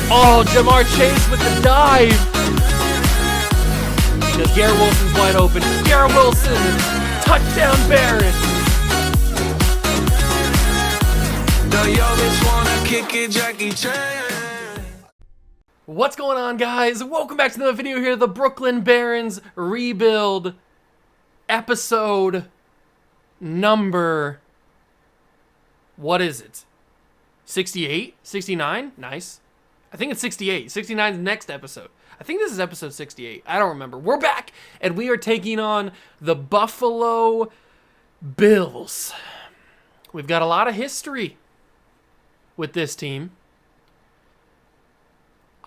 Oh, Jamar Chase with the dive. Because Garrett Wilson's wide open. Garrett Wilson, touchdown Barons. What's going on, guys? Welcome back to another video here, the Brooklyn Barons rebuild episode number, what is it? 68? 69? Nice. I think it's 68. 69 is the next episode. I think this is episode 68. I don't remember. We're back, and we are taking on the Buffalo Bills. We've got a lot of history with this team.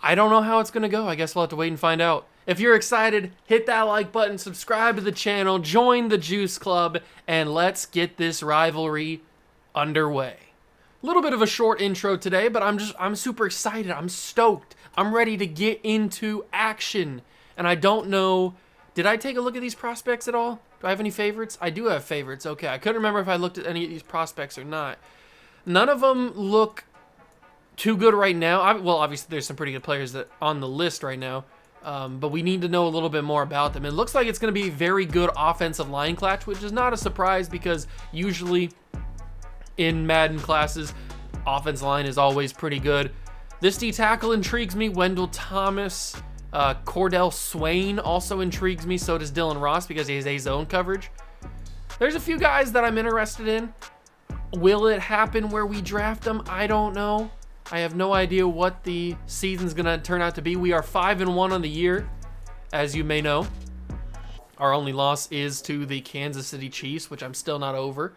I don't know how it's going to go. I guess we'll have to wait and find out. If you're excited, hit that like button, subscribe to the channel, join the Juice Club, and let's get this rivalry underway. A little bit of a short intro today, but I'm super excited. I'm stoked. I'm ready to get into action. And I don't know, did I take a look at these prospects at all? Do I have any favorites? I do have favorites. Okay, I couldn't remember if I looked at any of these prospects or not. None of them look too good right now. Well, obviously there's some pretty good players that on the list right now, but we need to know a little bit more about them. It looks like it's going to be very good offensive line clash, which is not a surprise because usually in Madden classes, offensive line is always pretty good. This D tackle intrigues me. Wendell Thomas, Cordell Swain also intrigues me. So does Dylan Ross because he has a zone coverage. There's a few guys that I'm interested in. Will it happen where we draft them? I don't know. I have no idea what the season's gonna turn out to be. We are 5-1 on the year, as you may know. Our only loss is to the Kansas City Chiefs, which I'm still not over.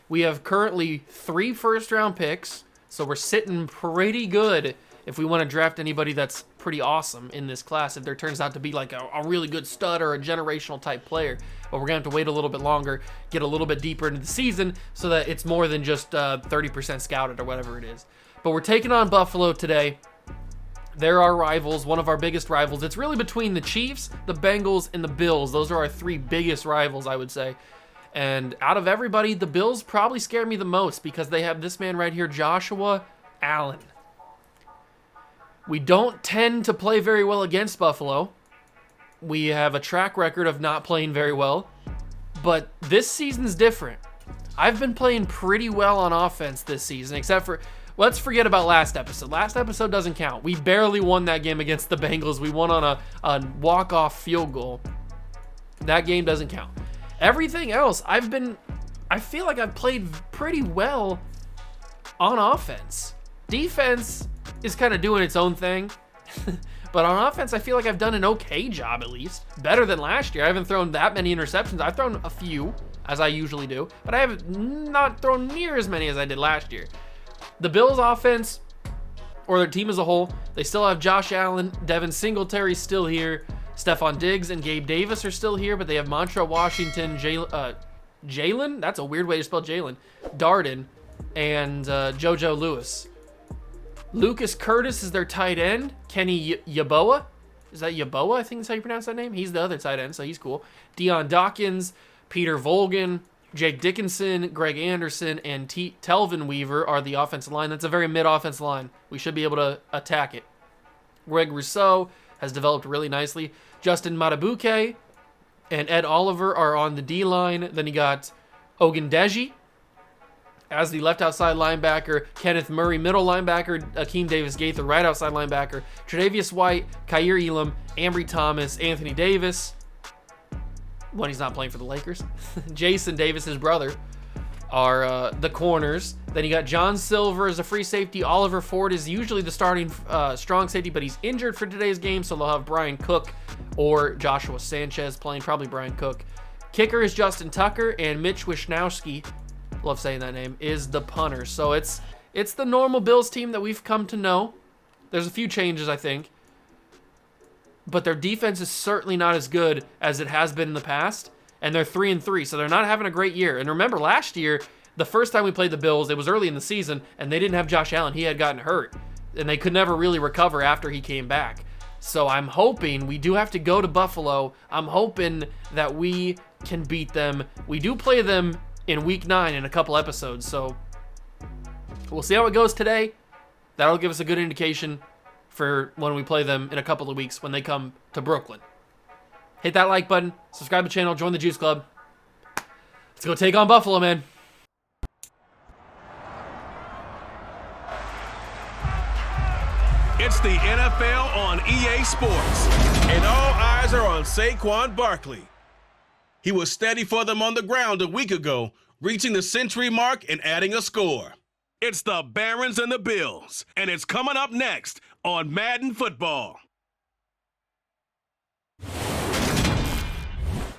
We have currently 3 first-round picks, so we're sitting pretty good if we want to draft anybody that's pretty awesome in this class, if there turns out to be like a really good stud or a generational type player. But we're going to have to wait a little bit longer, get a little bit deeper into the season so that it's more than just 30% scouted or whatever it is. But we're taking on Buffalo today. They're our rivals, one of our biggest rivals. It's really between the Chiefs, the Bengals, and the Bills. Those are our 3 biggest rivals, I would say. And out of everybody, the Bills probably scare me the most because they have this man right here, Joshua Allen. We don't tend to play very well against Buffalo. We have a track record of not playing very well. But this season's different. I've been playing pretty well on offense this season, except for, let's forget about last episode. Last episode doesn't count. We barely won that game against the Bengals. We won on a walk-off field goal. That game doesn't count. Everything else, I feel like I've played pretty well on offense. Defense is kind of doing its own thing. But on offense, I feel like I've done an okay job, at least. Better than last year. I haven't thrown that many interceptions. I've thrown a few, as I usually do. But I have not thrown near as many as I did last year. The Bills offense, or their team as a whole, they still have Josh Allen, Devin Singletary still here. Stephon Diggs and Gabe Davis are still here, but they have Montrell Washington, Jalen, that's a weird way to spell Jalen, Darden, and JoJo Lewis. Lucas Curtis is their tight end. Kenny Yeboah, is that Yeboah? I think that's how you pronounce that name. He's the other tight end, so he's cool. Deion Dawkins, Peter Volgan, Jake Dickinson, Greg Anderson, and Telvin Weaver are the offensive line. That's a very mid-offensive line. We should be able to attack it. Greg Rousseau has developed really nicely. Justin Matabuke and Ed Oliver are on the D-line. Then you got Ogundeji as the left outside linebacker, Kenneth Murray, middle linebacker, Akeem Davis-Gaither, right outside linebacker, Tre'Davious White, Khair Elam, Ambry Thomas, Anthony Davis, when he's not playing for the Lakers, Jason Davis, his brother, are the corners. Then you got John Silver as a free safety. Oliver Ford is usually the starting strong safety, but he's injured for today's game, so they'll have Brian Cook or Joshua Sanchez playing, probably Brian Cook. Kicker is Justin Tucker, and Mitch Wisnowski, love saying that name, is the punter. So it's the normal Bills team that we've come to know. There's a few changes, I think. But their defense is certainly not as good as it has been in the past. And they're 3-3, so they're not having a great year. And remember, last year, the first time we played the Bills, it was early in the season, and they didn't have Josh Allen. He had gotten hurt, and they could never really recover after he came back. So I'm hoping, we do have to go to Buffalo. I'm hoping that we can beat them. We do play them in Week 9 in a couple episodes, so We'll see how it goes today. That'll give us a good indication for when we play them in a couple of weeks when they come to Brooklyn. Hit that like button, subscribe to the channel, join the Juice Club. Let's go take on Buffalo, man. It's the NFL on EA Sports, and all eyes are on Saquon Barkley. He was steady for them on the ground a week ago, reaching the century mark and adding a score. It's the Barons and the Bills, and it's coming up next on Madden Football.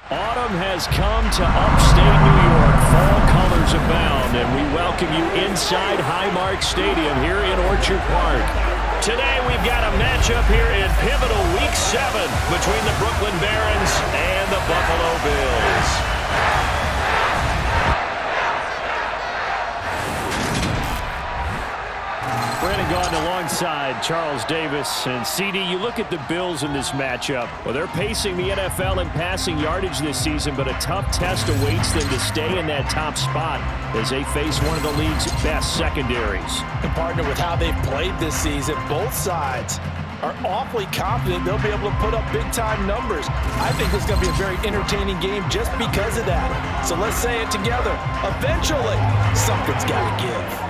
Autumn has come to upstate New York. Fall colors abound, and we welcome you inside Highmark Stadium here in Orchard Park. Today we've got a matchup here in pivotal Week 7 between the Brooklyn Barons and the Buffalo Bills. Brandon Gaudin alongside Charles Davis. And CD, you look at the Bills in this matchup. Well, they're pacing the NFL in passing yardage this season, but a tough test awaits them to stay in that top spot as they face one of the league's best secondaries. And partner, with how they've played this season, both sides are awfully confident they'll be able to put up big-time numbers. I think it's going to be a very entertaining game just because of that. So let's say it together. Eventually, something's got to give.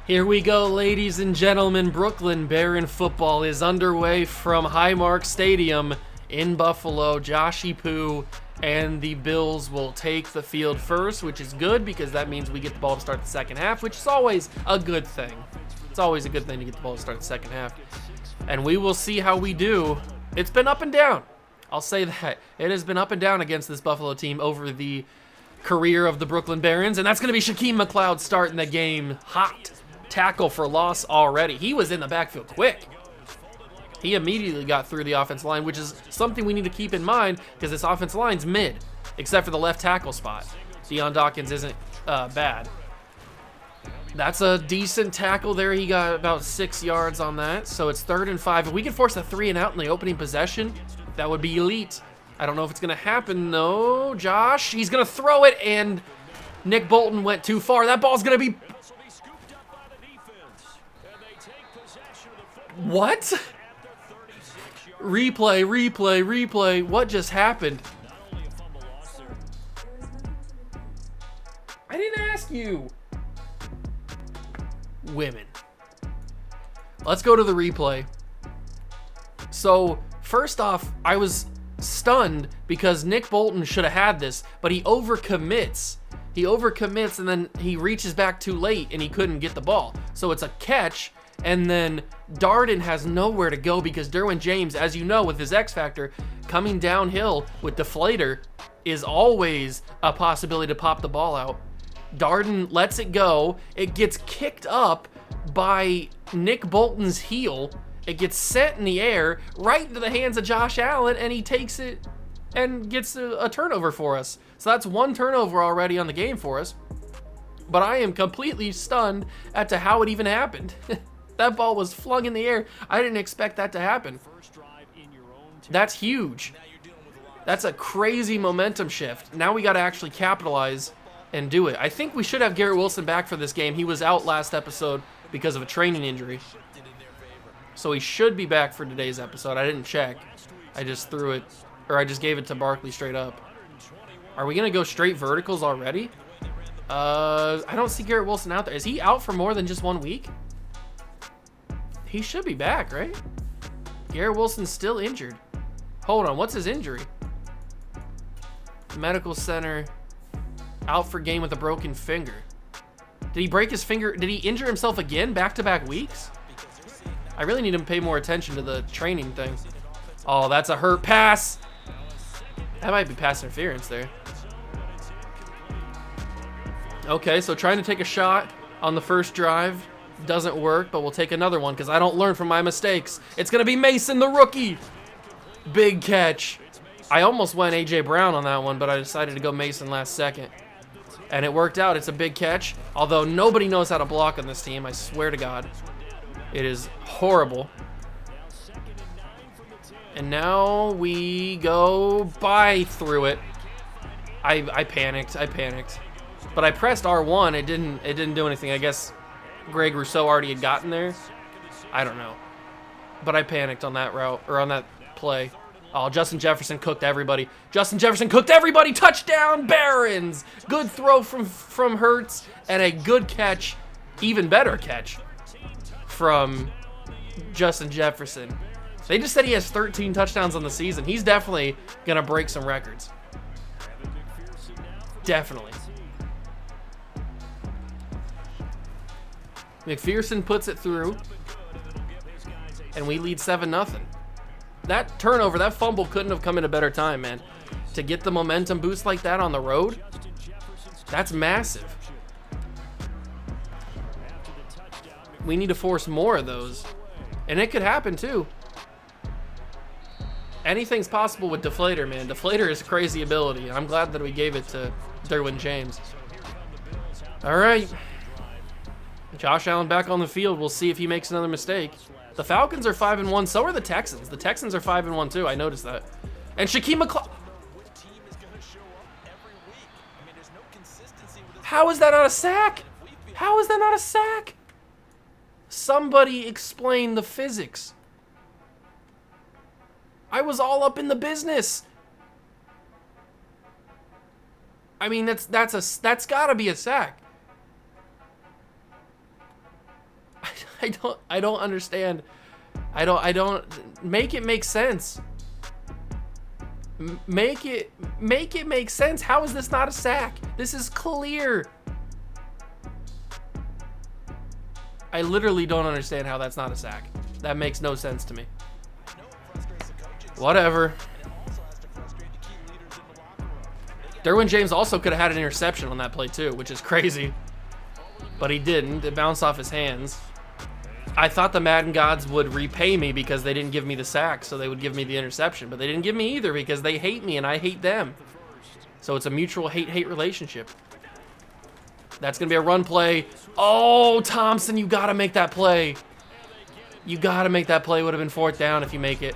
Here we go, ladies and gentlemen. Brooklyn Baron football is underway from Highmark Stadium in Buffalo. Joshy Poo and the Bills will take the field first, which is good because that means we get the ball to start the second half, which is always a good thing. It's always a good thing to get the ball to start the second half. And we will see how we do. It's been up and down. I'll say that. It has been up and down against this Buffalo team over the career of the Brooklyn Barons, and that's going to be Shaquem McLeod starting the game hot. Tackle for loss already. He was in the backfield quick. He immediately got through the offensive line, which is something we need to keep in mind because this offensive line's mid, except for the left tackle spot. Deion Dawkins isn't bad. That's a decent tackle there. He got about 6 yards on that, so it's 3rd and 5. If we can force a 3 and out in the opening possession, that would be elite. I don't know if it's going to happen, though. Josh, he's going to throw it, and Nick Bolton went too far. That ball's going to be... What? Replay. What just happened? I didn't ask you. Women. Let's go to the replay. So, first off, I was stunned because Nick Bolton should have had this, but he overcommits. He overcommits and then he reaches back too late and he couldn't get the ball. So it's a catch. And then Darden has nowhere to go because Derwin James, as you know, with his X Factor, coming downhill with deflator is always a possibility to pop the ball out. Darden lets it go. It gets kicked up by Nick Bolton's heel. It gets sent in the air right into the hands of Josh Allen, and he takes it and gets a turnover for us. So that's 1 turnover already on the game for us. But I am completely stunned as to how it even happened. That ball was flung in the air. I didn't expect that to happen. That's huge. That's a crazy momentum shift. Now we got to actually capitalize and do it. I think we should have Garrett Wilson back for this game. He was out last episode because of a training injury. So he should be back for today's episode. I didn't check. I just threw it, or I just gave it to Barkley straight up. Are we going to go straight verticals already? I don't see Garrett Wilson out there. Is he out for more than just 1 week? He should be back, right? Garrett Wilson's still injured. Hold on, what's his injury? Medical center, out for game with a broken finger. Did he break his finger? Did he injure himself again back-to-back weeks? I really need to pay more attention to the training thing. Oh, that's a hurt pass. That might be pass interference there. Okay, so trying to take a shot on the first drive doesn't work, but we'll take another one because I don't learn from my mistakes. It's going to be Mason, the rookie. Big catch. I almost went A.J. Brown on that one, but I decided to go Mason last second. And it worked out. It's a big catch. Although nobody knows how to block on this team. I swear to God. It is horrible. And now we go by through it. I panicked. But I pressed R1. It didn't do anything. I guess Greg Rousseau already had gotten there. I don't know. But I panicked on that route, or on that play. Oh, Justin Jefferson cooked everybody. Touchdown, Barons. Good throw from Hurts, and a good catch, even better catch, from Justin Jefferson. They just said he has 13 touchdowns on the season. He's definitely going to break some records. Definitely. McPherson puts it through, and we lead 7-0. That turnover, that fumble couldn't have come at a better time, man. To get the momentum boost like that on the road, that's massive. We need to force more of those. And it could happen, too. Anything's possible with Deflator, man. Deflator is a crazy ability. I'm glad that we gave it to Derwin James. All right. Josh Allen back on the field. We'll see if he makes another mistake. The Falcons are 5-1. So are the Texans. The Texans are 5-1 too. I noticed that. And Shaquem McCloud. How is that not a sack? How is that not a sack? Somebody explain the physics. I was all up in the business. I mean, that's gotta be a sack. I don't understand. I don't make it make sense. Make it make sense. How is this not a sack? This is clear. I literally don't understand how that's not a sack. That makes no sense to me. Whatever. Derwin James also could have had an interception on that play too, which is crazy. But he didn't. It bounced off his hands. I thought the Madden gods would repay me because they didn't give me the sack, so they would give me the interception. But they didn't give me either because they hate me and I hate them. So it's a mutual hate-hate relationship. That's going to be a run play. Oh, Thompson, you got to make that play. You got to make that play. Would have been 4th down if you make it.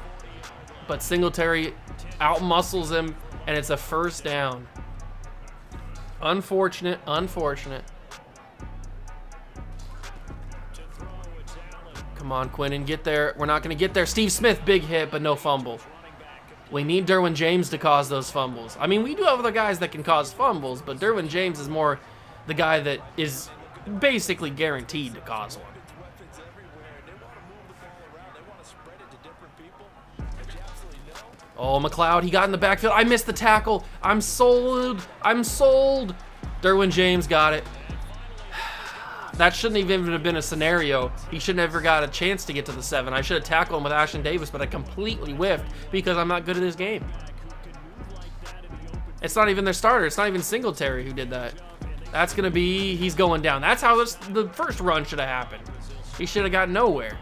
But Singletary out-muscles him, and it's a 1st down. Unfortunate. Come on, Quinnen, get there. We're not going to get there. Steve Smith, big hit, but no fumble. We need Derwin James to cause those fumbles. I mean, we do have other guys that can cause fumbles, but Derwin James is more the guy that is basically guaranteed to cause one. Oh, McLeod, he got in the backfield. I missed the tackle. I'm sold. Derwin James got it. That shouldn't even have been a scenario. He should never got a chance to get to the 7. I should have tackled him with Ashton Davis, but I completely whiffed because I'm not good at this game. It's not even their starter. It's not even Singletary who did that. That's going to be, he's going down. That's how the first run should have happened. He should have got nowhere.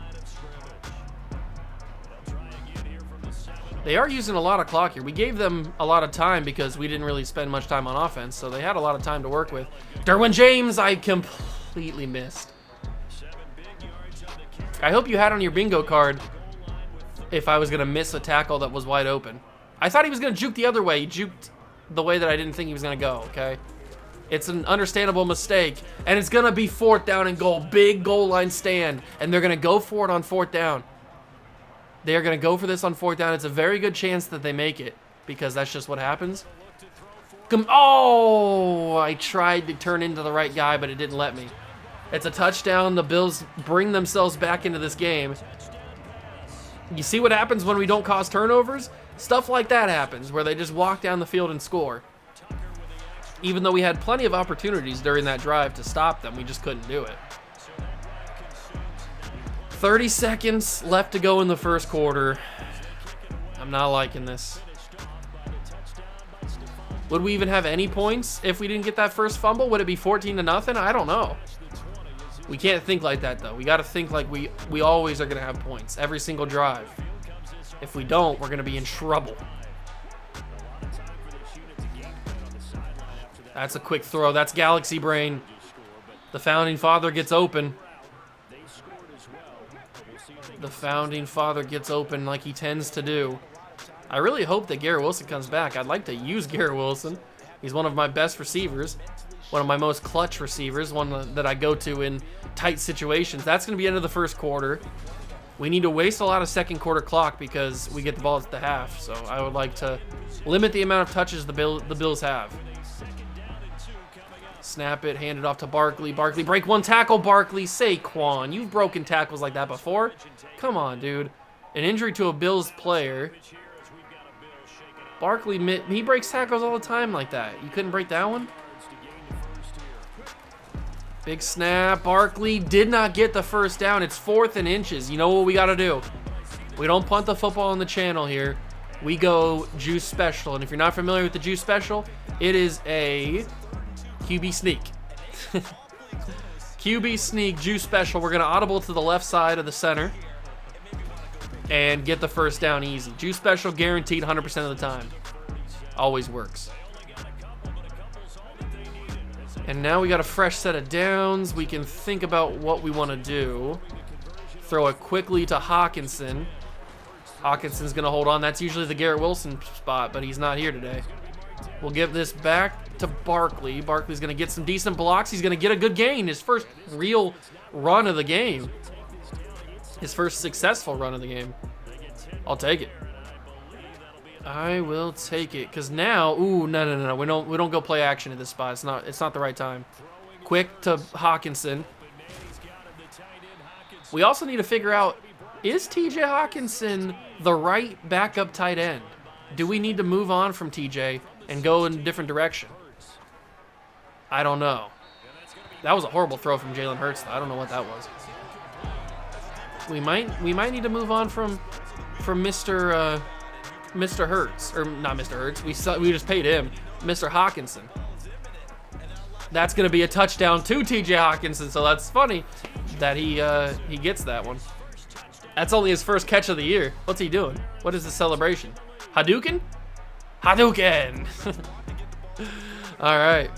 They are using a lot of clock here. We gave them a lot of time because we didn't really spend much time on offense, so they had a lot of time to work with. Derwin James, I completely missed. I hope you had on your bingo card if I was going to miss a tackle that was wide open. I thought he was going to juke the other way. He juked the way that I didn't think he was going to go, okay? It's an understandable mistake, and it's going to be 4th down and goal. Big goal line stand, and they're going to go for it on 4th down. They are going to go for this on 4th down. It's a very good chance that they make it because that's just what happens. Oh, I tried to turn into the right guy, but it didn't let me. It's a touchdown. The Bills bring themselves back into this game. You see what happens when we don't cause turnovers? Stuff like that happens where they just walk down the field and score. Even though we had plenty of opportunities during that drive to stop them, we just couldn't do it. 30 seconds left to go in the first quarter. I'm not liking this. Would we even have any points if we didn't get that first fumble? Would it be 14-0? I don't know. We can't think like that, though. We got to think like we always are going to have points every single drive. If we don't, we're going to be in trouble. That's a quick throw. That's Galaxy Brain. The Founding Father gets open. The Founding Father gets open like he tends to do. I really hope that Garrett Wilson comes back. I'd like to use Garrett Wilson. He's one of my best receivers. One of my most clutch receivers. One that I go to in tight situations. That's going to be end of the first quarter. We need to waste a lot of second quarter clock because we get the ball at the half. So I would like to limit the amount of touches the Bills have. Snap it, hand it off to Barkley. Barkley, break one tackle, Barkley. Saquon, you've broken tackles like that before. Come on, dude. An injury to a Bills player. Barkley, he breaks tackles all the time like that. You couldn't break that one? Big snap. Barkley did not get the first down. It's 4th and inches. You know what we got to do? We don't punt the football on the channel here. We go juice special. And if you're not familiar with the juice special, it is a QB sneak. QB sneak, juice special. We're going to audible to the left side of the center and get the first down easy. Juice special guaranteed 100% of the time. Always works. And now we got a fresh set of downs. We can think about what we want to do. Throw it quickly to Hawkinson. Hawkinson's going to hold on. That's usually the Garrett Wilson spot, but he's not here today. We'll give this back to Barkley. Barkley's going to get some decent blocks. He's going to get a good gain. His first real run of the game. His first successful run of the game. I'll take it. I will take it. Because now, no. We don't go play action at this spot. It's not the right time. Quick to Hawkinson. We also need to figure out, is TJ Hawkinson the right backup tight end? Do we need to move on from TJ and go in a different direction? I don't know. That was a horrible throw from Jalen Hurts, though. I don't know what that was. We might need to move on from Mr. Hurts, or not Mr. Hurts. We just paid him, Mr. Hawkinson. That's gonna be a touchdown to TJ Hawkinson, so that's funny that he gets that one. That's only his first catch of the year. What's he doing? What is the celebration? Hadouken? Hadouken! All right.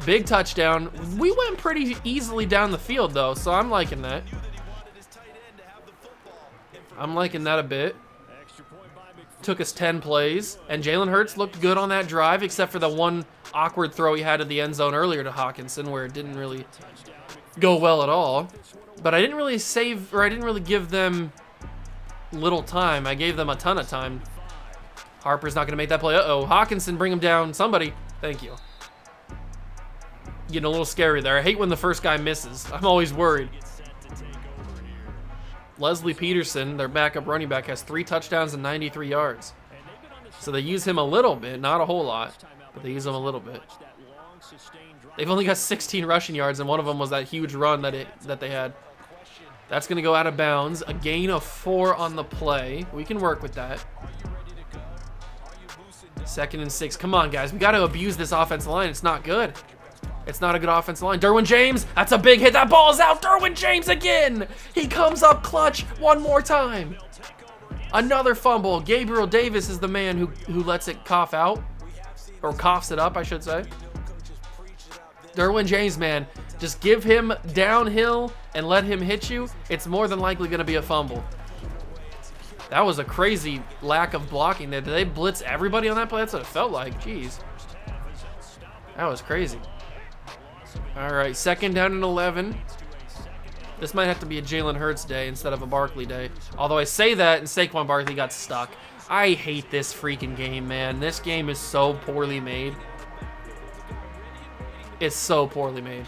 Big touchdown. We went pretty easily down the field, though, so I'm liking that. I'm liking that a bit. Took us 10 plays, and Jalen Hurts looked good on that drive, except for the one awkward throw he had in the end zone earlier to Hawkinson, where it didn't really go well at all. But I didn't really give them little time. I gave them a ton of time. Harper's not going to make that play. Uh-oh. Hawkinson, bring him down. Somebody. Thank you. Getting a little scary there. I hate when the first guy misses. I'm always worried. Leslie Peterson, their backup running back, has 3 touchdowns and 93 yards. So they use him a little bit, not a whole lot, but they use him a little bit. They've only got 16 rushing yards, and one of them was that huge run that they had. That's going to go out of bounds. A gain of 4 on the play. We can work with that. 2nd and 6. Come on, guys. We got to abuse this offensive line. It's not good. It's not a good offensive line. Derwin James, that's a big hit. That ball's out. Derwin James again. He comes up clutch one more time. Another fumble. Gabriel Davis is the man who lets it cough out. Or coughs it up, I should say. Derwin James, man. Just give him downhill and let him hit you. It's more than likely going to be a fumble. That was a crazy lack of blocking. Did they blitz everybody on that play? That's what it felt like. Jeez. That was crazy. All right, 2nd down and 11. This might have to be a Jalen Hurts day instead of a Barkley day. Although I say that and Saquon Barkley got stuck. I hate this freaking game, man. This game is so poorly made. It's so poorly made.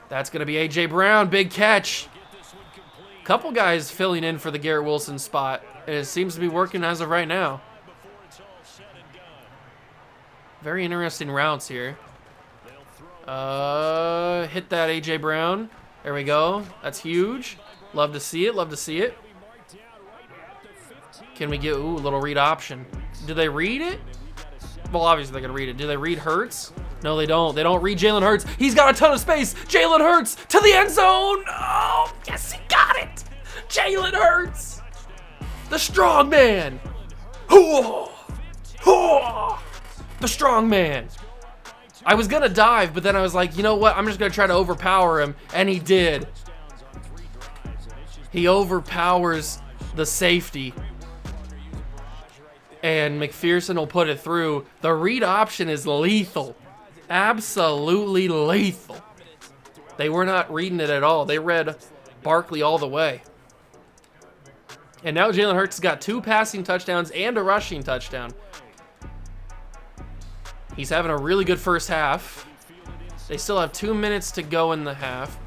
That's going to be A.J. Brown. Big catch. Couple guys filling in for the Garrett Wilson spot. And it seems to be working as of right now. Very interesting routes here. Hit that A.J. Brown. There we go. That's huge. Love to see it. Love to see it. Can we get, a little read option. Do they read it? Well, obviously they're going to read it. Do they read Hurts? No, they don't. They don't read Jalen Hurts. He's got a ton of space. Jalen Hurts to the end zone. Oh, yes, he got it. Jalen Hurts. The strong man. The strong man. I was going to dive, but then I was like, you know what? I'm just going to try to overpower him. And he did. He overpowers the safety. And McPherson will put it through. The read option is lethal. Absolutely lethal. They were not reading it at all. They read Barkley all the way. And now Jalen Hurts has got 2 passing touchdowns and a rushing touchdown. He's having a really good first half. They still have 2 minutes to go in the half.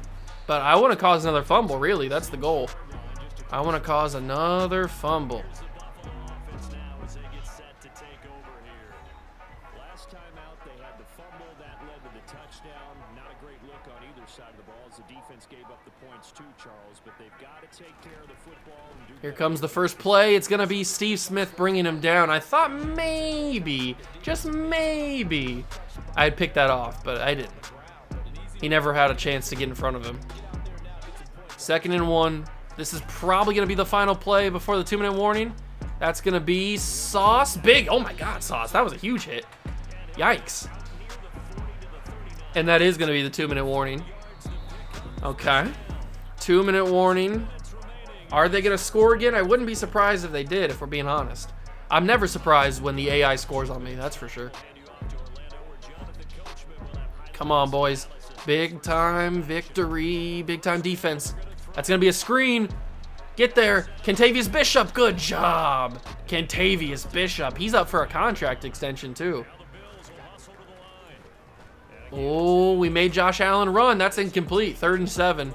But I want to cause another fumble, really. That's the goal. I want to cause another fumble. Here comes the first play. It's going to be Steve Smith bringing him down. I thought maybe, just maybe, I'd pick that off, but I didn't. He never had a chance to get in front of him. 2nd and 1. This is probably going to be the final play before the 2-minute warning. That's going to be Sauce. Big. Oh, my God, Sauce. That was a huge hit. Yikes. And that is going to be the 2-minute warning. Okay. 2-minute warning. Are they going to score again? I wouldn't be surprised if they did, if we're being honest. I'm never surprised when the AI scores on me, that's for sure. Come on, boys. Big time victory. Big time defense. That's going to be a screen. Get there. Kentavious Bishop. Good job. Kentavious Bishop. He's up for a contract extension, too. Oh, we made Josh Allen run. That's incomplete. 3rd and 7.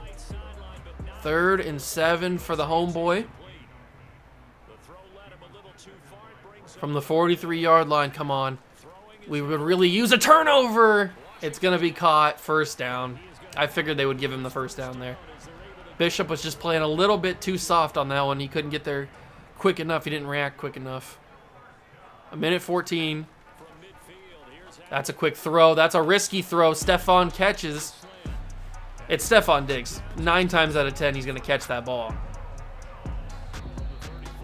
3rd and 7 for the homeboy. From the 43-yard line, come on. We would really use a turnover. It's going to be caught. First down. I figured they would give him the first down there. Bishop was just playing a little bit too soft on that one. He couldn't get there quick enough. He didn't react quick enough. 1:14. That's a quick throw. That's a risky throw. Stephon catches. It's Stephon Diggs. 9 times out of 10, he's going to catch that ball.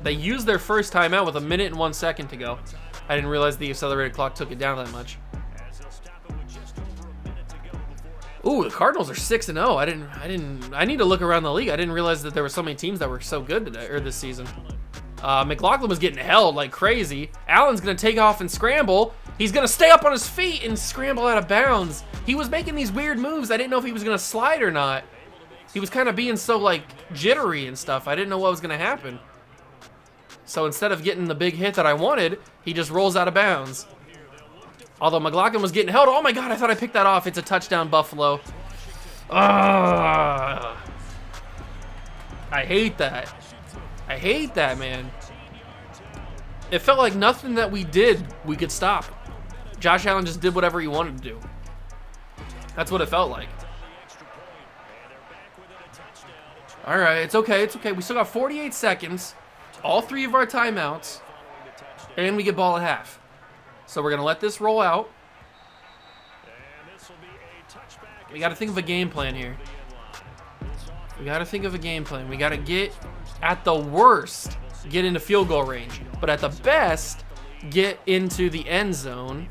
They used their first timeout with 1 minute and 1 second to go. I didn't realize the accelerated clock took it down that much. Ooh, the Cardinals are 6-0. I need to look around the league. I didn't realize that there were so many teams that were so good today or this season. McLaughlin was getting held like crazy. Allen's going to take off and scramble. He's going to stay up on his feet and scramble out of bounds. He was making these weird moves. I didn't know if he was going to slide or not. He was kind of being so, like, jittery and stuff. I didn't know what was going to happen. So instead of getting the big hit that I wanted, he just rolls out of bounds. Although McLaughlin was getting held. Oh, my God, I thought I picked that off. It's a touchdown, Buffalo. I hate that. I hate that, man. It felt like nothing that we did we could stop. Josh Allen just did whatever he wanted to do. That's what it felt like. All right, it's okay. It's okay. We still got 48 seconds. All 3 of our timeouts. And we get ball at half. So we're going to let this roll out. We got to think of a game plan here. We got to think of a game plan. We got to get, at the worst, get into field goal range. But at the best, get into the end zone.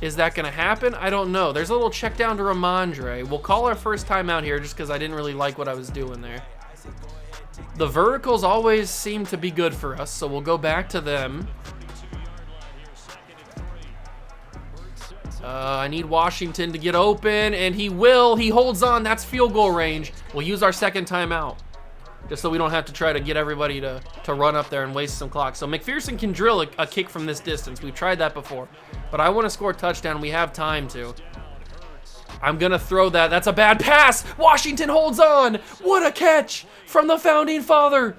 Is that going to happen? I don't know. There's a little check down to Ramondre. We'll call our first timeout here just because I didn't really like what I was doing there. The verticals always seem to be good for us, so we'll go back to them. I need Washington to get open, and he will. He holds on. That's field goal range. We'll use our second timeout just so we don't have to try to get everybody to run up there and waste some clock. So McPherson can drill a kick from this distance. We've tried that before. But I want to score a touchdown. We have time to. I'm going to throw that. That's a bad pass. Washington holds on. What a catch from the founding father.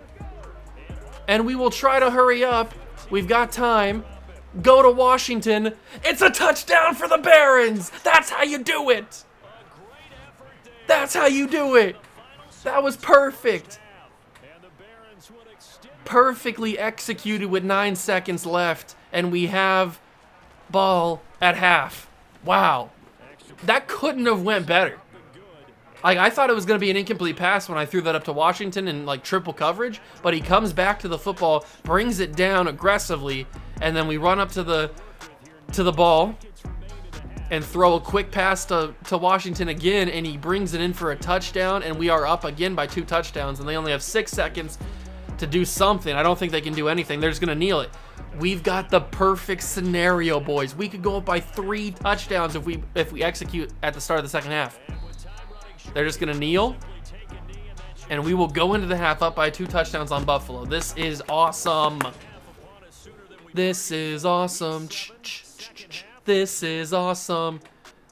And we will try to hurry up. We've got time. Go to Washington. It's a touchdown for the Barons. That's how you do it. That's how you do it. That was perfect. Perfectly executed with 9 seconds left. And we have ball at half. Wow. That couldn't have went better. Like, I thought it was going to be an incomplete pass when I threw that up to Washington in, like, triple coverage. But he comes back to the football, brings it down aggressively, and then we run up to the to the ball and throw a quick pass to Washington again, and he brings it in for a touchdown, and we are up again by 2 touchdowns, and they only have 6 seconds to do something. I don't think they can do anything. They're just going to kneel it. We've got the perfect scenario, boys. We could go up by 3 touchdowns if we execute at the start of the second half. They're just going to kneel, and we will go into the half up by 2 touchdowns on Buffalo. This is awesome. This is awesome. This is awesome.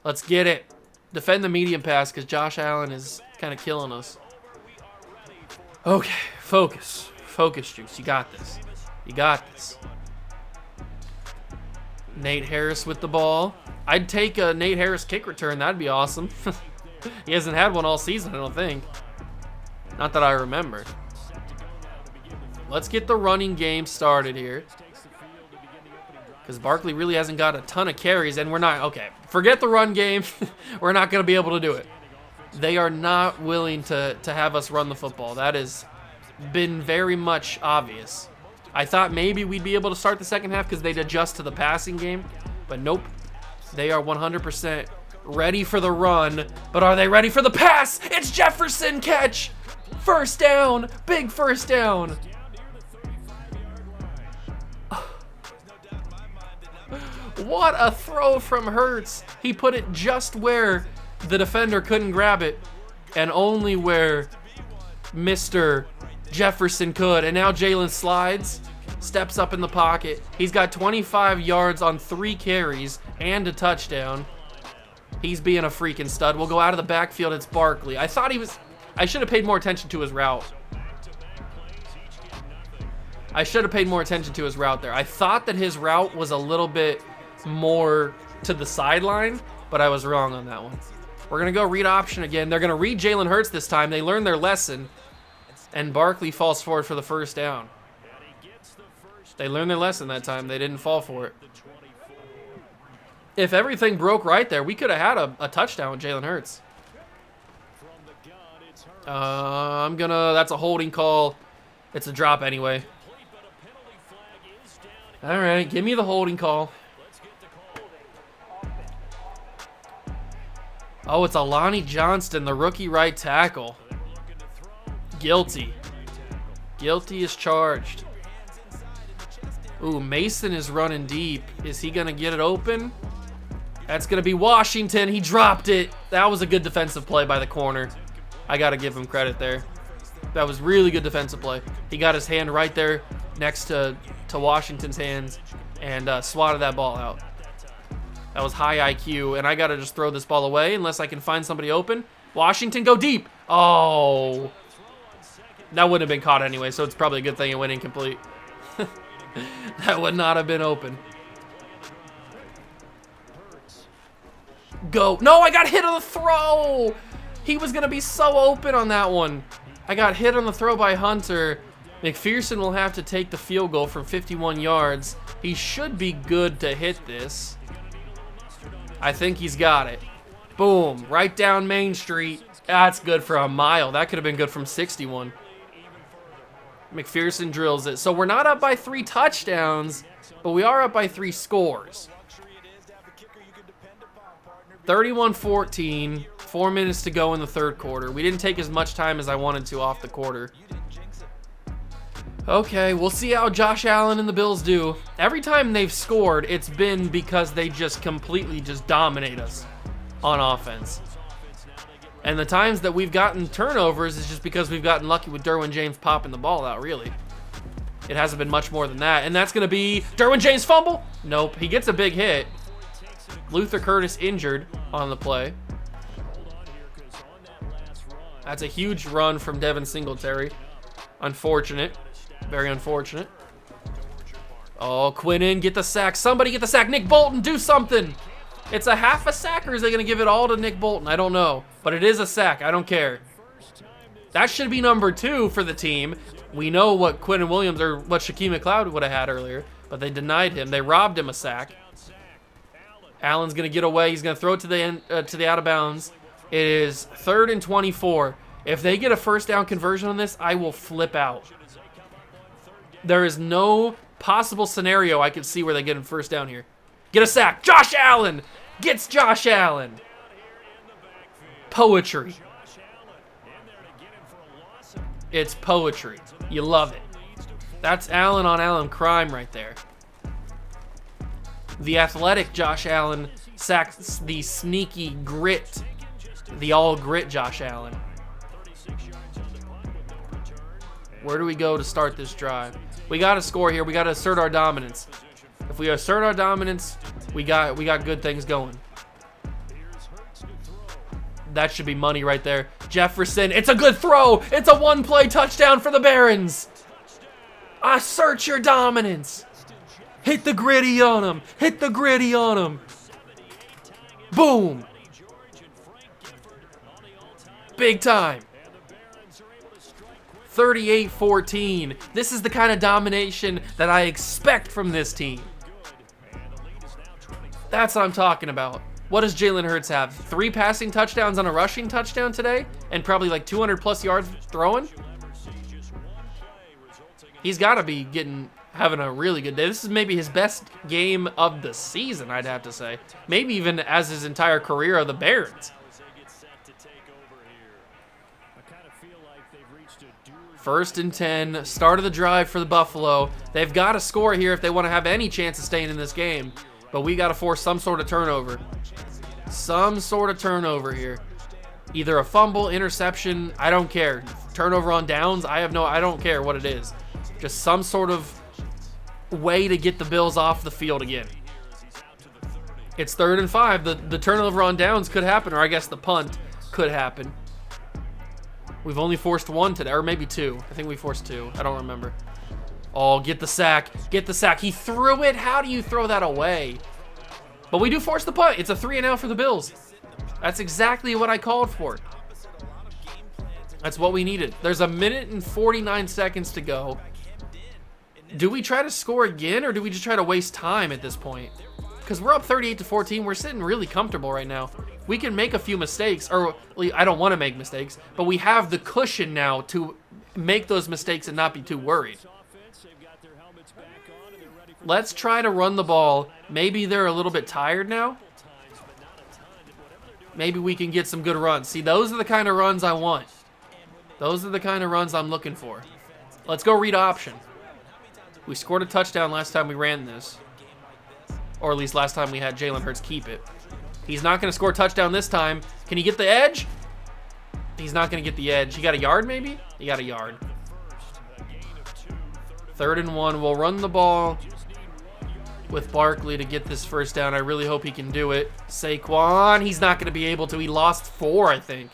Let's get it. Defend the medium pass because Josh Allen is kind of killing us. Okay, focus. Focus, Juice. You got this. You got this. Nate Harris with the ball. I'd take a Nate Harris kick return. That'd be awesome. He hasn't had one all season, I don't think. Not that I remember. Let's get the running game started here. Because Barkley really hasn't got a ton of carries, and we're not, okay, forget the run game. We're not going to be able to do it. They are not willing to have us run the football. That has been very much obvious. I thought maybe we'd be able to start the second half because they'd adjust to the passing game, but nope. They are 100% ready for the run, but are they ready for the pass? It's Jefferson catch! First down, big first down. What a throw from Hurts. He put it just where the defender couldn't grab it and only where Mr. Jefferson could. And now Jalen slides, steps up in the pocket. He's got 25 yards on 3 carries and a touchdown. He's being a freaking stud. We'll go out of the backfield. It's Barkley. I should have paid more attention to his route. I should have paid more attention to his route there. I thought that his route was a little bit more to the sideline, but I was wrong on that one. We're going to go read option again. They're going to read Jalen Hurts this time. They learned their lesson, and Barkley falls forward for the first down. They learned their lesson that time. They didn't fall for it. If everything broke right there, we could have had a touchdown with Jalen Hurts. That's a holding call. It's a drop anyway. All right, give me the holding call. Oh, it's Alani Johnston, the rookie right tackle. Guilty. Guilty is charged. Ooh, Mason is running deep. Is he going to get it open? That's going to be Washington. He dropped it. That was a good defensive play by the corner. I got to give him credit there. That was really good defensive play. He got his hand right there next to Washington's hands and swatted that ball out. That was high IQ, and I got to just throw this ball away unless I can find somebody open. Washington, go deep. Oh. That wouldn't have been caught anyway, so it's probably a good thing it went incomplete. That would not have been open. Go. No, I got hit on the throw. He was going to be so open on that one. I got hit on the throw by Hunter. McPherson will have to take the field goal from 51 yards. He should be good to hit this. I think he's got it. Boom. Right down Main Street. That's good for a mile. That could have been good from 61. McPherson drills it. So we're not up by 3 touchdowns, but we are up by 3 scores. 31-14. 4 minutes to go in the third quarter. We didn't take as much time as I wanted to off the quarter. Okay, we'll see how Josh Allen and the Bills do. Every time they've scored, it's been because they just completely just dominate us on offense. And the times that we've gotten turnovers is just because we've gotten lucky with Derwin James popping the ball out, really. It hasn't been much more than that. And that's going to be Derwin James fumble? Nope, he gets a big hit. Luther Curtis injured on the play. That's a huge run from Devin Singletary. Unfortunate. Very unfortunate. Oh, Quinnen, get the sack. Somebody get the sack. Nick Bolton, do something. It's a half a sack, or is they going to give it all to Nick Bolton? I don't know. But it is a sack. I don't care. That should be number 2 for the team. We know what Quinnen Williams or what Shaquem McLeod would have had earlier, but they denied him. They robbed him a sack. Allen's going to get away. He's going to throw it to the out of bounds. It is 3rd and 24. If they get a first down conversion on this, I will flip out. There is no possible scenario I could see where they get a first down here. Get a sack. Josh Allen gets Josh Allen. Poetry. It's poetry. You love it. That's Allen on Allen crime right there. The athletic Josh Allen sacks the sneaky grit, the all grit Josh Allen. Where do we go to start this drive? We got to score here. We got to assert our dominance. If we assert our dominance, we got good things going. That should be money right there. Jefferson, it's a good throw. It's a one-play touchdown for the Barons. Assert your dominance. Hit the gritty on him. Hit the gritty on him. Boom. Big time. 38-14. This is the kind of domination that I expect from this team. That's what I'm talking about. What does Jalen Hurts have? 3 passing touchdowns on a rushing touchdown today? And probably like 200 plus yards throwing? He's got to be having a really good day. This is maybe his best game of the season, I'd have to say. Maybe even as his entire career of the Barons. First and 10, start of the drive for the Buffalo. They've got to score here if they want to have any chance of staying in this game. But we got to force some sort of turnover. Some sort of turnover here. Either a fumble, interception, I don't care. Turnover on downs, I don't care what it is. Just some sort of way to get the Bills off the field again. It's 3rd and 5. The turnover on downs could happen, or I guess the punt could happen. We've only forced 1 today, or maybe 2. I think we forced 2. I don't remember. Oh, get the sack. Get the sack. He threw it. How do you throw that away? But we do force the punt. It's a 3-and-out for the Bills. That's exactly what I called for. That's what we needed. There's 1 minute and 49 seconds to go. Do we try to score again, or do we just try to waste time at this point? Because we're up 38-14. We're sitting really comfortable right now. We can make a few mistakes, or I don't want to make mistakes, but we have the cushion now to make those mistakes and not be too worried. Let's try to run the ball. Maybe they're a little bit tired now. Maybe we can get some good runs. See, those are the kind of runs I want. Those are the kind of runs I'm looking for. Let's go read option. We scored a touchdown last time we ran this. Or at least last time we had Jalen Hurts keep it. He's not going to score a touchdown this time. Can he get the edge? He's not going to get the edge. He got a yard maybe? He got a yard. 3rd and 1. We'll run the ball with Barkley to get this first down. I really hope he can do it. Saquon, he's not going to be able to. He lost 4, I think.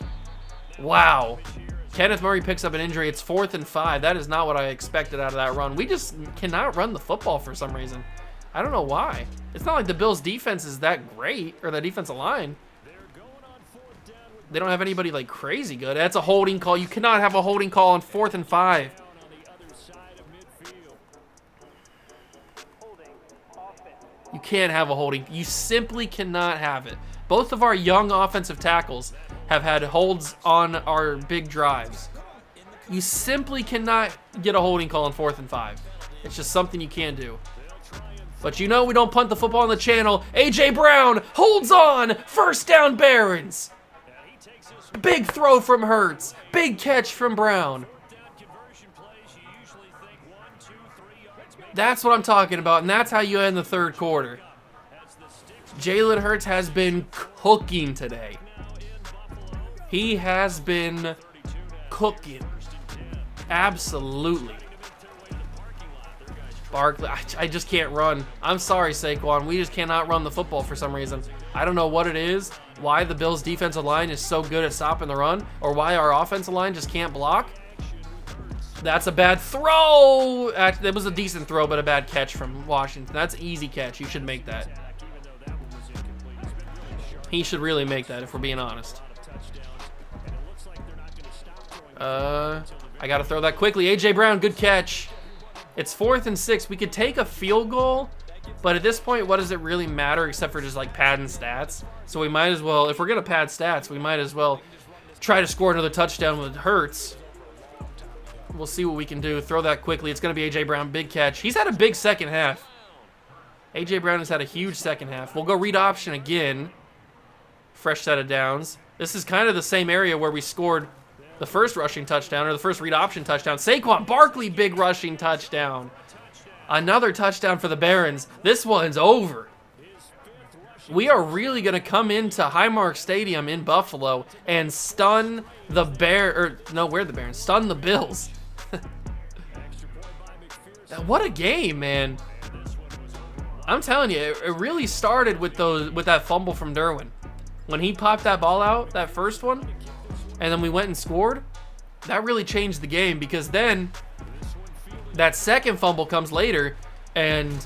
Wow. Kenneth Murray picks up an injury. It's 4th and 5. That is not what I expected out of that run. We just cannot run the football for some reason. I don't know why. It's not like the Bills' defense is that great, or the defensive line. They don't have anybody like crazy good. That's a holding call. You cannot have a holding call on 4th and 5. You can't have a holding. You simply cannot have it. Both of our young offensive tackles have had holds on our big drives. You simply cannot get a holding call on 4th and 5. It's just something you can't do. But you know we don't punt the football on the channel. A.J. Brown holds on. First down, Barons. Big throw from Hurts. Big catch from Brown. That's what I'm talking about, and that's how you end the 3rd quarter. Jalen Hurts has been cooking today. He has been cooking. Absolutely. Barkley, I just can't run. I'm sorry, Saquon. We just cannot run the football for some reason. I don't know what it is, why the Bills' defensive line is so good at stopping the run, or why our offensive line just can't block. That's a bad throw. It was a decent throw, but a bad catch from Washington. That's an easy catch. You should make that. He should really make that, if we're being honest. I got to throw that quickly. A.J. Brown, good catch. It's 4th and 6. We could take a field goal, but at this point, what does it really matter except for just like padding stats? So we might as well, if we're going to pad stats, we might as well try to score another touchdown with Hurts. We'll see what we can do. Throw that quickly. It's going to be A.J. Brown. Big catch. He's had a big second half. A.J. Brown has had a huge second half. We'll go read option again. Fresh set of downs. This is kind of the same area where we scored the first rushing touchdown, or the first read option touchdown. Saquon Barkley, big rushing touchdown. Another touchdown for the Barons. This one's over. We are really going to come into Highmark Stadium in Buffalo and stun the Barons. Stun the Bills. What a game, man. I'm telling you, it really started with that fumble from Derwin. When he popped that ball out, that first one, and then we went and scored, that really changed the game, because then that second fumble comes later, and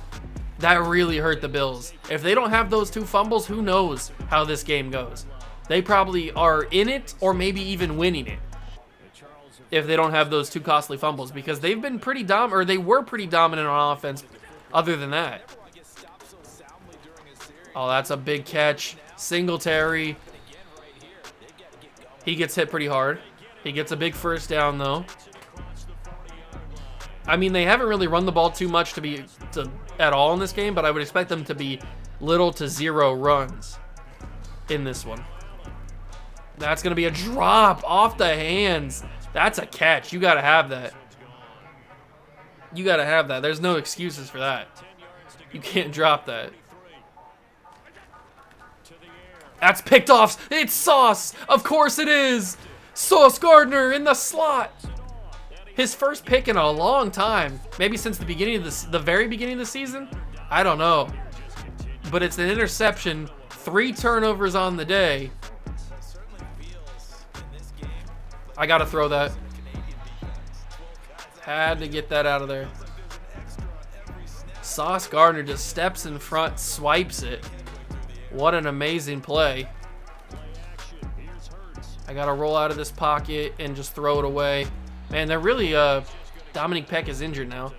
that really hurt the Bills. If they don't have those 2 fumbles, who knows how this game goes. They probably are in it, or maybe even winning it, if they don't have those 2 costly fumbles, because they've been pretty they were pretty dominant on offense other than that. Oh, that's a big catch. Singletary. He gets hit pretty hard. He gets a big first down, though. I mean, they haven't really run the ball too much at all in this game, but I would expect them to be little to 0 runs in this one. That's going to be a drop off the hands. That's a catch. You got to have that. You got to have that. There's no excuses for that. You can't drop that. That's picked off. It's Sauce. Of course it is. Sauce Gardner in the slot. His first pick in a long time. Maybe since the beginning of the very beginning of the season. I don't know. But it's an interception. 3 turnovers on the day. I got to throw that. Had to get that out of there. Sauce Gardner just steps in front, swipes it. What an amazing play. I got to roll out of this pocket and just throw it away. Man, they're really, Dominic Peck is injured now.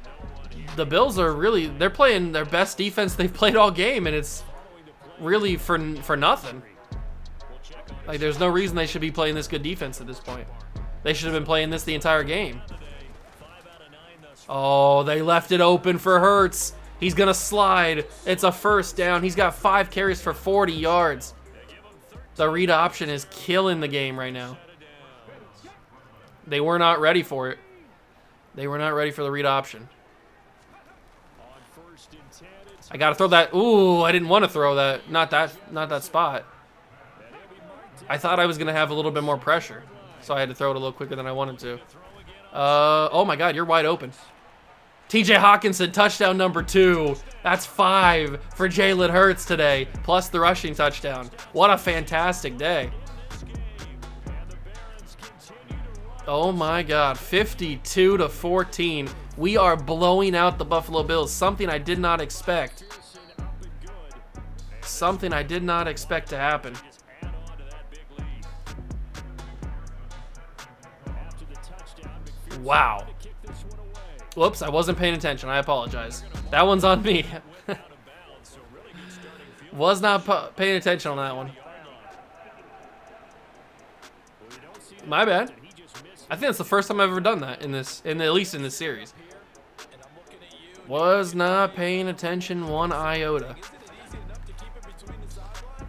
The Bills are they're playing their best defense they've played all game, and it's really for nothing. Like, there's no reason they should be playing this good defense at this point. They should have been playing this the entire game. Oh, they left it open for Hurts. He's going to slide. It's a first down. He's got 5 carries for 40 yards. The read option is killing the game right now. They were not ready for it. They were not ready for the read option. I got to throw that. Ooh, I didn't want to throw that. Not that spot. I thought I was going to have a little bit more pressure, so I had to throw it a little quicker than I wanted to. Oh, my God, you're wide open. TJ Hawkinson, touchdown number 2. That's 5 for Jalen Hurts today, plus the rushing touchdown. What a fantastic day. Oh my God, 52-14. We are blowing out the Buffalo Bills. Something I did not expect. Something I did not expect to happen. Wow. Whoops, I wasn't paying attention. I apologize. That one's on me. Was not paying attention on that one. My bad. I think that's the first time I've ever done that at least in this series. Was not paying attention one iota.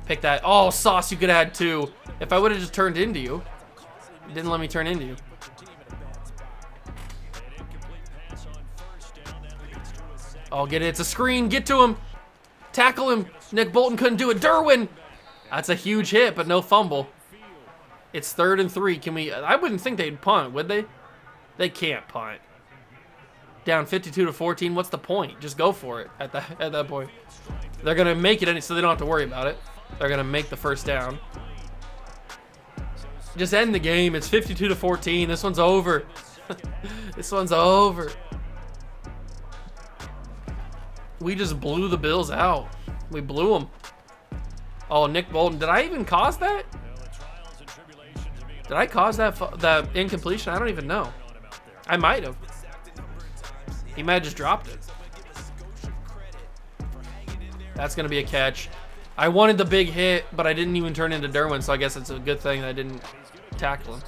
Pick that. Oh, Sauce, you could have had 2. If I would have just turned into you. It didn't let me turn into you. Oh, get it. It's a screen. Get to him. Tackle him. Nick Bolton couldn't do it. Derwin. That's a huge hit, but no fumble. It's 3rd and 3. I wouldn't think they'd punt, would they? They can't punt. Down 52-14. What's the point? Just go for it at that point. They're going to make it so they don't have to worry about it. They're going to make the first down. Just end the game. It's 52-14. This one's over. This one's over. We just blew the Bills out. We blew them. Oh, Nick Bolton. Did I even cause that? Did I cause that incompletion? I don't even know. I might have. He might have just dropped it. That's going to be a catch. I wanted the big hit, but I didn't even turn into Derwin, so I guess it's a good thing that I didn't tackle him.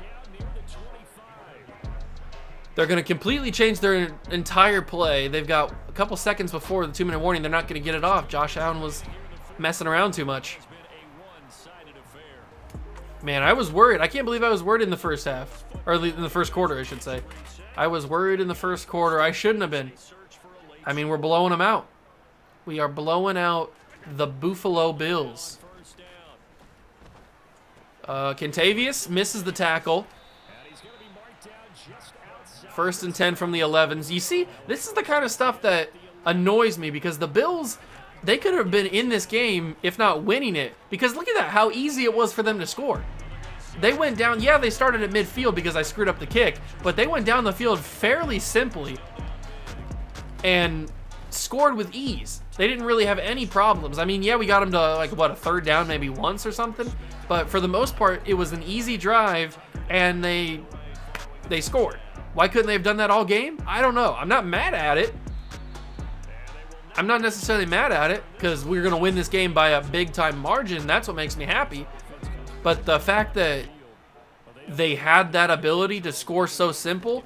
They're going to completely change their entire play. They've got a couple seconds before the 2-minute warning. They're not going to get it off. Josh Allen was messing around too much. Man, I was worried. I can't believe I was worried in the first half. Or in the first quarter, I should say. I was worried in the first quarter. I shouldn't have been. I mean, we're blowing them out. We are blowing out the Buffalo Bills. Kentavious misses the tackle. 1st and 10 from the 11s. You see, this is the kind of stuff that annoys me because the Bills, they could have been in this game, if not winning it. Because look at that, how easy it was for them to score. They went down, yeah, they started at midfield because I screwed up the kick, but they went down the field fairly simply and scored with ease. They didn't really have any problems. I mean, yeah, we got them to, like, what, a 3rd down maybe once or something? But for the most part, it was an easy drive, and they scored. Why couldn't they have done that all game? I don't know. I'm not mad at it. I'm not necessarily mad at it because we're going to win this game by a big-time margin. That's what makes me happy. But the fact that they had that ability to score so simple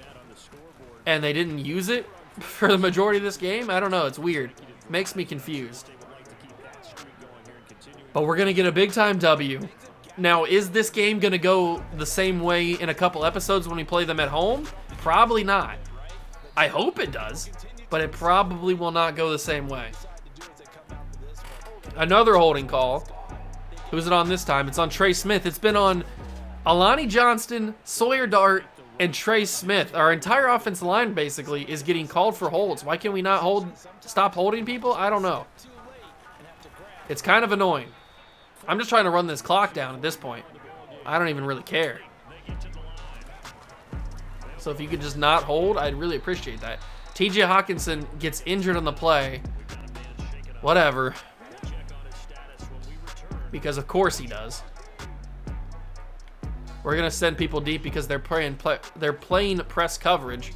and they didn't use it for the majority of this game, I don't know. It's weird. It makes me confused. But we're going to get a big-time W. Now, is this game going to go the same way in a couple episodes when we play them at home? Probably not. I hope it does, but it probably will not go the same way. Another holding call. Who's it on this time? It's on Trey Smith. It's been on Alani Johnston, Sawyer Dart, and Trey Smith. Our entire offensive line basically is getting called for holds. Why can't we not stop holding people? I don't know. It's kind of annoying. I'm just trying to run this clock down at this point. I don't even really care. So if you could just not hold, I'd really appreciate that. TJ Hawkinson gets injured on the play. Whatever. Because of course he does. We're going to send people deep because they're playing press coverage.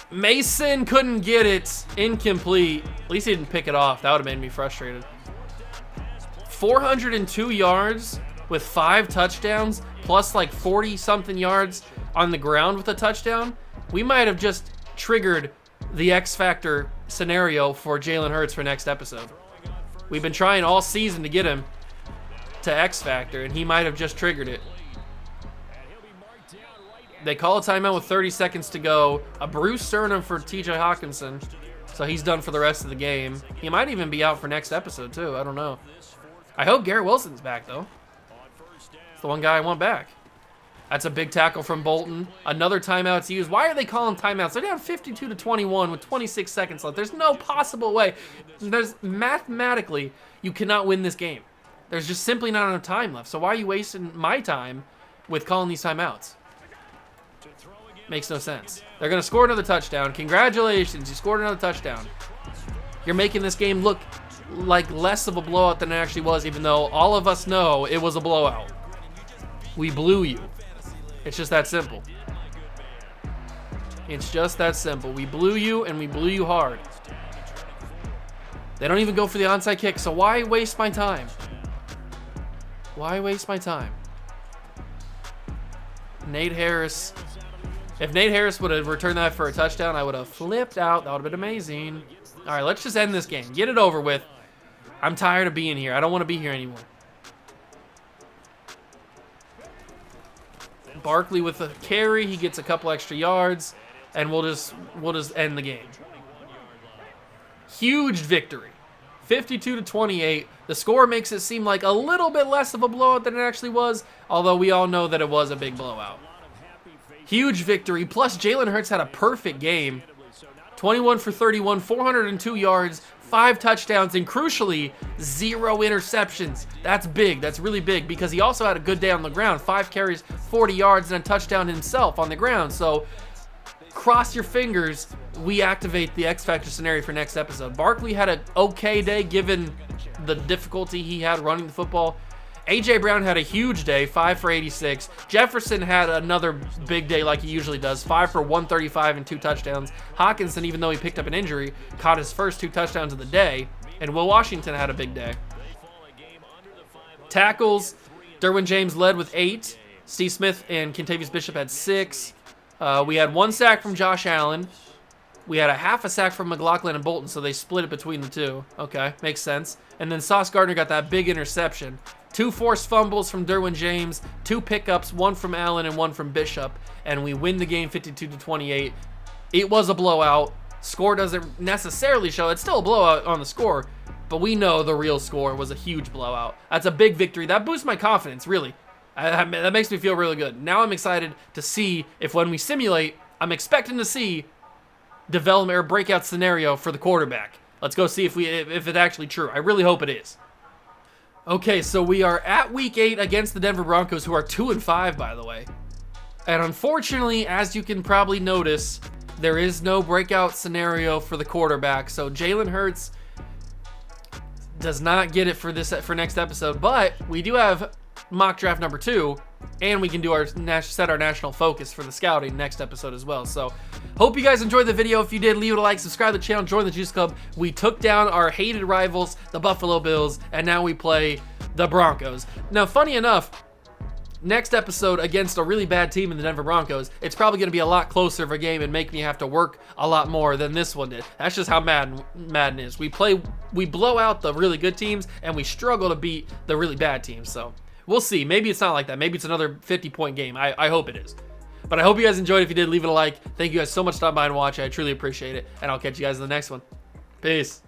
Mason couldn't get it. Incomplete. At least he didn't pick it off. That would have made me frustrated. 402 yards with 5 touchdowns, plus like 40-something yards on the ground with a touchdown. We might have just triggered the X Factor scenario for Jalen Hurts for next episode. We've been trying all season to get him to X Factor, and he might have just triggered it. They call a timeout with 30 seconds to go. A bruised sternum for TJ Hawkinson, so he's done for the rest of the game. He might even be out for next episode, too. I don't know. I hope Garrett Wilson's back, though. It's the one guy I want back. That's a big tackle from Bolton. Another timeout's used. Why are they calling timeouts? They're down 52-21 with 26 seconds left. There's no possible way. Mathematically, you cannot win this game. There's just simply not enough time left. So why are you wasting my time with calling these timeouts? Makes no sense. They're going to score another touchdown. Congratulations, you scored another touchdown. You're making this game look like less of a blowout than it actually was, even though all of us know it was a blowout. We blew you. It's just that simple. It's just that simple. We blew you, and we blew you hard. They don't even go for the onside kick, so why waste my time? Why waste my time? Nate Harris. If Nate Harris would have returned that for a touchdown, I would have flipped out. That would have been amazing. All right, let's just end this game. Get it over with. I'm tired of being here. I don't want to be here anymore. Barkley with a carry. He gets a couple extra yards, and we'll just end the game. Huge victory. 52-28. The score makes it seem like a little bit less of a blowout than it actually was, although we all know that it was a big blowout. Huge victory. Plus, Jalen Hurts had a perfect game. 21 for 31, 402 yards, 5 touchdowns, and crucially, 0 interceptions. That's big. That's really big because he also had a good day on the ground. 5 carries, 40 yards, and a touchdown himself on the ground. So, cross your fingers, we activate the X Factor scenario for next episode. Barkley had an okay day given the difficulty he had running the football. A.J. Brown had a huge day, 5 for 86. Jefferson had another big day like he usually does, 5 for 135 and 2 touchdowns. Hawkinson, even though he picked up an injury, caught his first 2 touchdowns of the day. And Will Washington had a big day. Tackles, Derwin James led with 8. Steve Smith and Kentavious Bishop had 6. We had 1 sack from Josh Allen. We had a half a sack from McLaughlin and Bolton, so they split it between the two. Okay, makes sense. And then Sauce Gardner got that big interception. 2 forced fumbles from Derwin James, 2 pickups, 1 from Allen and 1 from Bishop, and we win the game 52-28. It was a blowout. Score doesn't necessarily show. It's still a blowout on the score, but we know the real score was a huge blowout. That's a big victory. That boosts my confidence, really. That makes me feel really good. Now I'm excited to see if when we simulate, I'm expecting to see development or breakout scenario for the quarterback. Let's go see if it's actually true. I really hope it is. Okay, so we are at week 8 against the Denver Broncos, who are 2-5, by the way. And unfortunately, as you can probably notice, there is no breakout scenario for the quarterback. So Jalen Hurts does not get it for next episode, but we do have mock draft number 2, and we can do set our national focus for the scouting next episode as well. So hope you guys enjoyed the video. If you did, leave it a like, subscribe to the channel, join the Juice Club. We took down our hated rivals, the Buffalo Bills, and now we play the Broncos. Now, funny enough, next episode against a really bad team in the Denver Broncos, it's probably going to be a lot closer of a game and make me have to work a lot more than this one did. That's just how Madden is. We blow out the really good teams, and we struggle to beat the really bad teams. So we'll see. Maybe it's not like that. Maybe it's another 50-point game. I hope it is. But I hope you guys enjoyed. If you did, leave it a like. Thank you guys so much for stopping by and watching. I truly appreciate it. And I'll catch you guys in the next one. Peace.